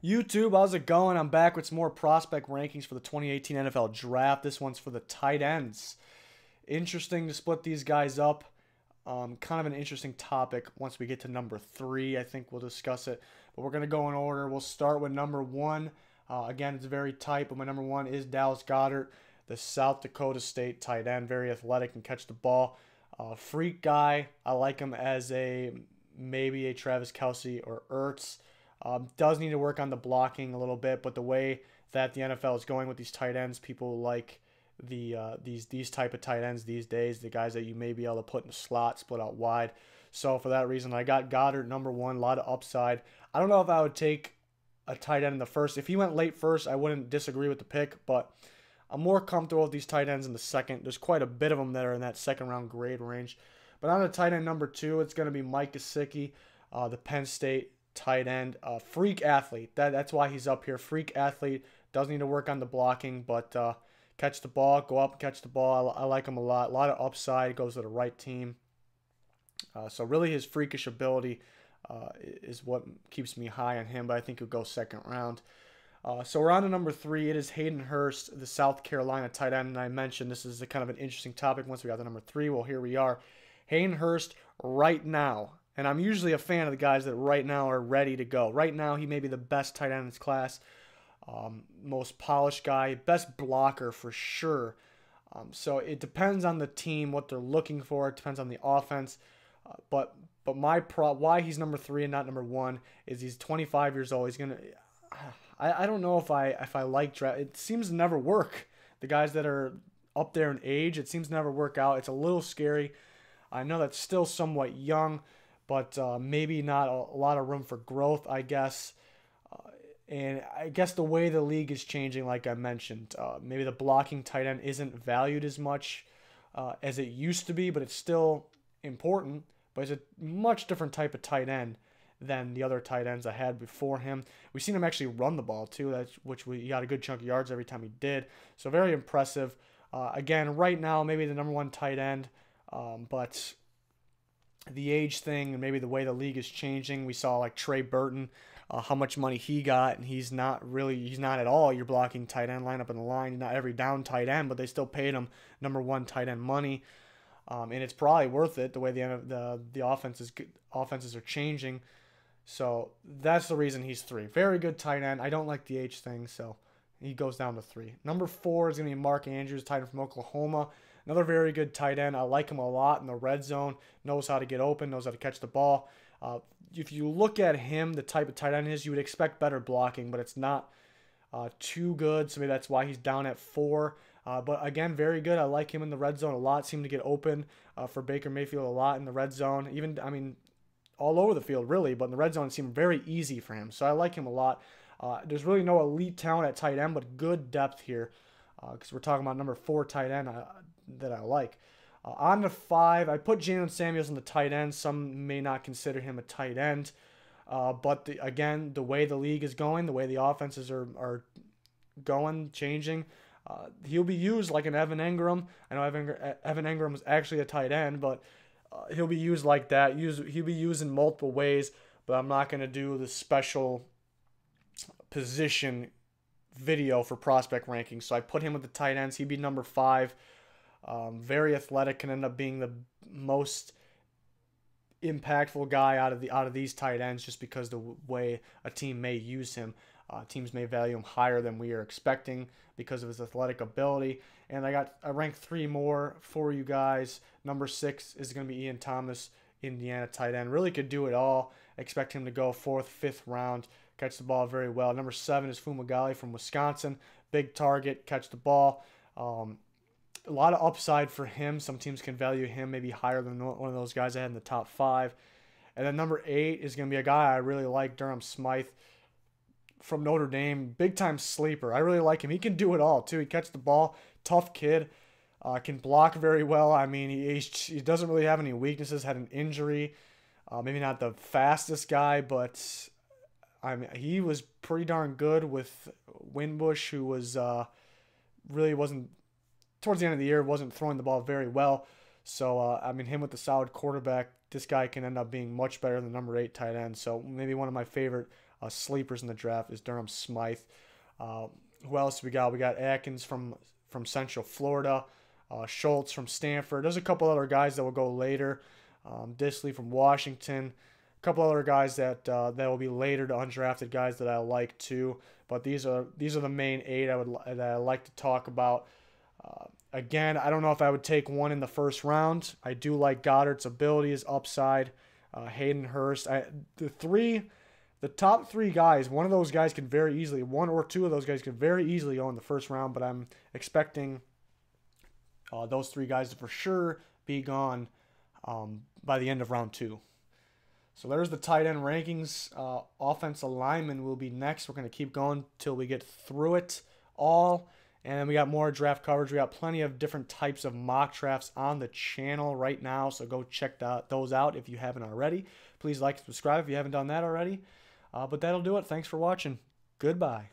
YouTube, how's it going? I'm back with some more prospect rankings for the 2018 NFL Draft. This one's for the tight ends. Interesting to split these guys up. Kind of an interesting topic. Once we get to number 3, I think we'll discuss it. But we're going to go in order. We'll start with number 1. Again, it's very tight, but my number 1 is Dallas Goedert, the South Dakota State tight end. Very athletic, can catch the ball. Freak guy. I like him as maybe a Travis Kelce or Ertz. Does need to work on the blocking a little bit, but the way that the NFL is going with these tight ends, people like these type of tight ends these days, the guys that you may be able to put in the slot, split out wide. So for that reason, I got Goedert number 1, a lot of upside. I don't know if I would take a tight end in the first. If he went late first, I wouldn't disagree with the pick, but I'm more comfortable with these tight ends in the second. There's quite a bit of them that are in that second round grade range. But on the tight end number 2, it's going to be Mike Gesicki, the Penn State tight end. Freak athlete. That's why he's up here. Freak athlete. Does need to work on the blocking, but catch the ball, go up and catch the ball. I like him a lot. A lot of upside. Goes to the right team. So really his freakish ability is what keeps me high on him, but I think he'll go second round. So we're on to number 3. It is Hayden Hurst, the South Carolina tight end. And I mentioned this is a kind of an interesting topic once we got to number 3. Well, here we are. Hayden Hurst right now. And I'm usually a fan of the guys that right now are ready to go. Right now, he may be the best tight end in his class. Most polished guy. Best blocker for sure. So it depends on the team, what they're looking for. It depends on the offense. But why he's number 3 and not number 1 is he's 25 years old. He's going to... I don't know if I like draft. It seems to never work. The guys that are up there in age, it seems to never work out. It's a little scary. I know that's still somewhat young, but maybe not a lot of room for growth, I guess. And I guess the way the league is changing, like I mentioned, maybe the blocking tight end isn't valued as much as it used to be, but it's still important. But it's a much different type of tight end than the other tight ends I had before him. We've seen him actually run the ball too, he got a good chunk of yards every time he did. So very impressive. Again, right now, maybe the number 1 tight end, but the age thing and maybe the way the league is changing. We saw like Trey Burton, how much money he got, and he's not at all your blocking tight end lineup in the line. He's not every down tight end, but they still paid him number 1 tight end money. And it's probably worth it the way the offenses are changing. So that's the reason he's 3. Very good tight end. I don't like the age thing, so he goes down to 3. Number 4 is going to be Mark Andrews, tight end from Oklahoma. Another very good tight end. I like him a lot in the red zone. Knows how to get open, knows how to catch the ball. If you look at him, the type of tight end he is, you would expect better blocking, but it's not too good. So maybe that's why he's down at 4. But again, very good. I like him in the red zone a lot. Seemed to get open for Baker Mayfield a lot in the red zone. Even, I mean, all over the field really, but in the red zone it seemed very easy for him. So I like him a lot. There's really no elite talent at tight end, but good depth here because we're talking about number 4 tight end that I like. On to 5, I put Jalen Samuels in the tight end. Some may not consider him a tight end. But again, the way the league is going, the way the offenses are going, changing, he'll be used like an Evan Engram. I know Evan Engram is actually a tight end, but he'll be used like that. He'll be used in multiple ways, but I'm not going to do the special position video for prospect rankings. So I put him with the tight ends. He'd be number 5. Very athletic, can end up being the most impactful guy out of these tight ends just because the way a team may use him. Teams may value him higher than we are expecting because of his athletic ability. And I ranked 3 more for you guys. Number 6 is going to be Ian Thomas, Indiana tight end. Really could do it all. Expect him to go 4th, 5th round. Catch the ball very well. Number 7 is Fumagalli from Wisconsin. Big target, catch the ball. A lot of upside for him. Some teams can value him maybe higher than one of those guys I had in the top 5. And then number 8 is going to be a guy I really like, Durham Smythe from Notre Dame. Big-time sleeper. I really like him. He can do it all, too. He catches the ball. Tough kid. Can block very well. I mean, he doesn't really have any weaknesses. Had an injury. Maybe not the fastest guy, but I mean, he was pretty darn good with Winbush, who was really wasn't, towards the end of the year, wasn't throwing the ball very well. So, I mean, him with the solid quarterback, this guy can end up being much better than number 8 tight end. So maybe one of my favorite sleepers in the draft is Durham Smythe. Who else we got? We got Atkins from Central Florida, Schultz from Stanford. There's a couple other guys that will go later. Disley from Washington. A couple other guys that will be later to undrafted guys that I like too. But these are the main 8 that I like to talk about. Again, I don't know if I would take one in the first round. I do like Goedert's ability, his upside. Hayden Hurst. The top 3 guys, one or 2 of those guys could very easily go in the first round, but I'm expecting those 3 guys to for sure be gone by the end of round 2. So there's the tight end rankings. Offensive lineman will be next. We're going to keep going till we get through it all. And then we got more draft coverage. We got plenty of different types of mock drafts on the channel right now. So go check those out if you haven't already. Please like and subscribe if you haven't done that already. But that'll do it. Thanks for watching. Goodbye.